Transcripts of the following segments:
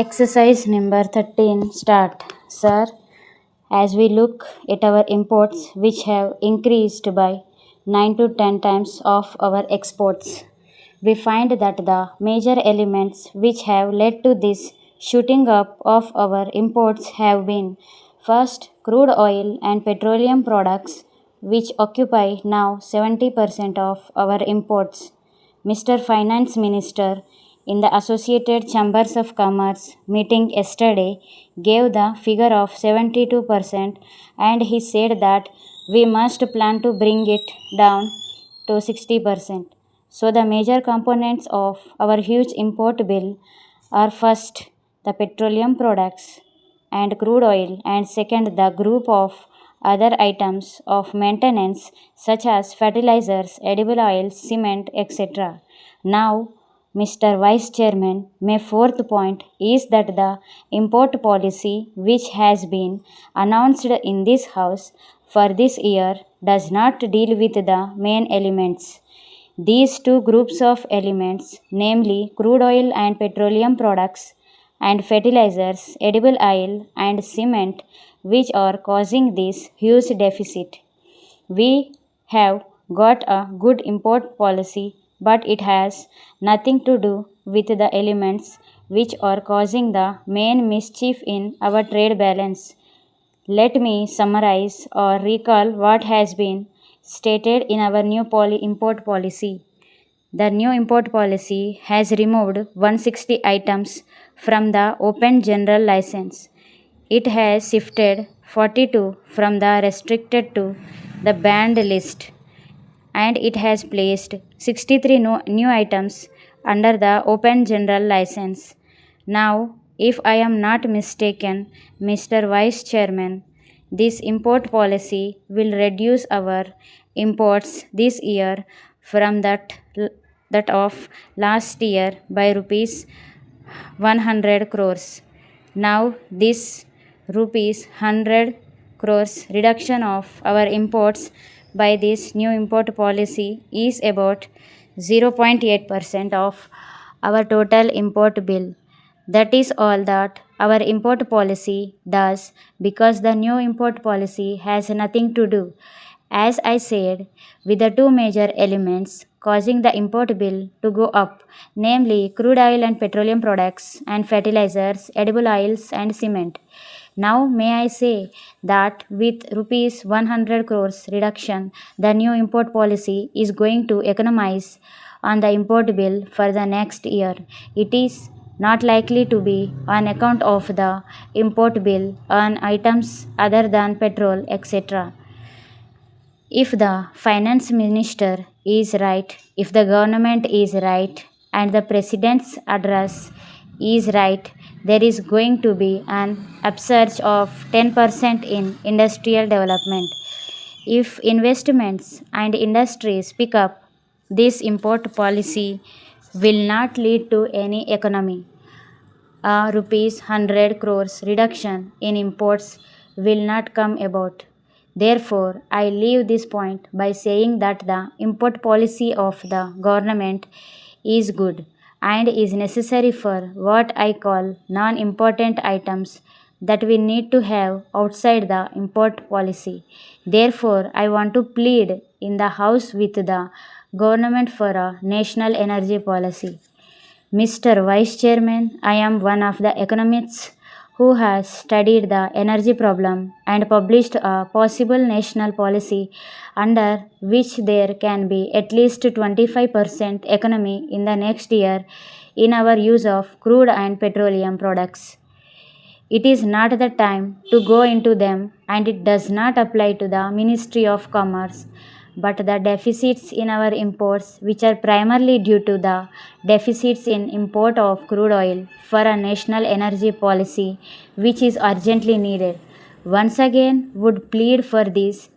Exercise number 13 start. Sir, as we look at our imports which have increased by 9 to 10 times of our exports, we find that the major elements which have led to this shooting up of our imports have been first crude oil and petroleum products which occupy now 70% of our imports. Mr. Finance Minister in the Associated Chambers of Commerce meeting yesterday gave the figure of 72% and he said that we must plan to bring it down to 60%. So the major components of our huge import bill are first the petroleum products and crude oil, and second the group of other items of maintenance such as fertilizers, edible oils, cement, etc. Now, Mr. Vice Chairman, my fourth point is that the import policy which has been announced in this House for this year does not deal with the main elements. These two groups of elements, namely crude oil and petroleum products, and fertilizers, edible oil, and cement, which are causing this huge deficit. We have got a good import policy, but it has nothing to do with the elements which are causing the main mischief in our trade balance. Let me summarize or recall what has been stated in our new import policy. The new import policy has removed 160 items from the open general license. It has shifted 42 from the restricted to the banned list, and it has placed 63 new items under the open general license. Now, if I am not mistaken, Mr. Vice Chairman, this import policy will reduce our imports this year from that of last year by rupees 100 crores. Now, this rupees 100 crores reduction of our imports by this new import policy is about 0.8% of our total import bill. That is all that our import policy does, because the new import policy has nothing to do, as I said, with the two major elements causing the import bill to go up, namely crude oil and petroleum products, and fertilizers, edible oils, and cement. Now, may I say that with rupees 100 crores reduction, the new import policy is going to economize on the import bill for the next year. It is not likely to be on account of the import bill on items other than petrol, etc. If the finance minister is right, if the government is right, and the president's address is right, there is going to be an upsurge of 10% in industrial development. If investments and industries pick up, this import policy will not lead to any economy. A rupees 100 crores reduction in imports will not come about. Therefore, I leave this point by saying that the import policy of the government is good and is necessary for what I call non important items that we need to have outside the import policy. Therefore, I want to plead in the House with the government for a national energy policy. Mr. Vice Chairman, I am one of the economists who has studied the energy problem and published a possible national policy under which there can be at least 25% economy in the next year in our use of crude and petroleum products. It is not the time to go into them, and it does not apply to the Ministry of Commerce, but the deficits in our imports, which are primarily due to the deficits in import of crude oil, for a national energy policy which is urgently needed. Once again, would plead for this,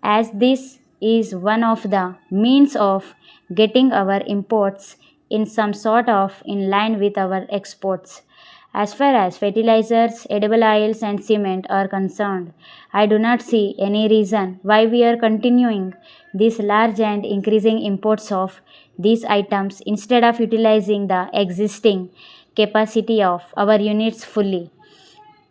as this is one of the means of getting our imports in some sort of in line with our exports. As far as fertilizers, edible oils, and cement are concerned, I do not see any reason why we are continuing these large and increasing imports of these items instead of utilizing the existing capacity of our units fully.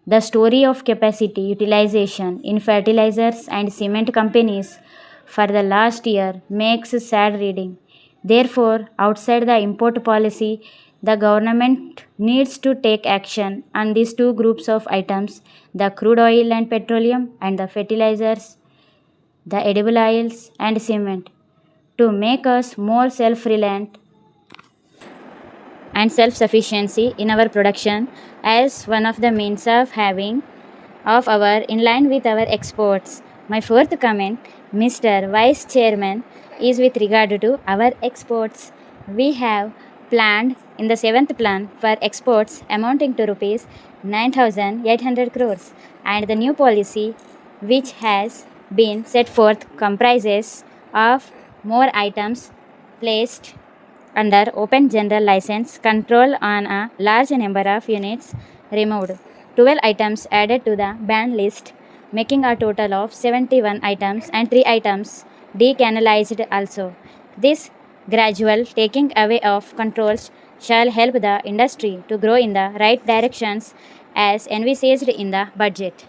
The story of capacity utilization in fertilizers and cement companies for the last year makes sad reading. Therefore, outside the import policy, the government needs to take action on these two groups of items, the crude oil and petroleum and the fertilizers, the edible oils and cement, to make us more self reliant and self sufficiency in our production as one of the means of having of our in line with our exports. My fourth comment, Mr. Vice Chairman, is with regard to our exports. We have planned in the seventh plan for exports amounting to rupees 9,800 crores, and the new policy which has been set forth comprises of more items placed under open general license control on a large number of units removed. 12 items added to the ban list, making a total of 71 items and 3 items decanalized also. This gradual taking away of controls shall help the industry to grow in the right directions as envisaged in the budget.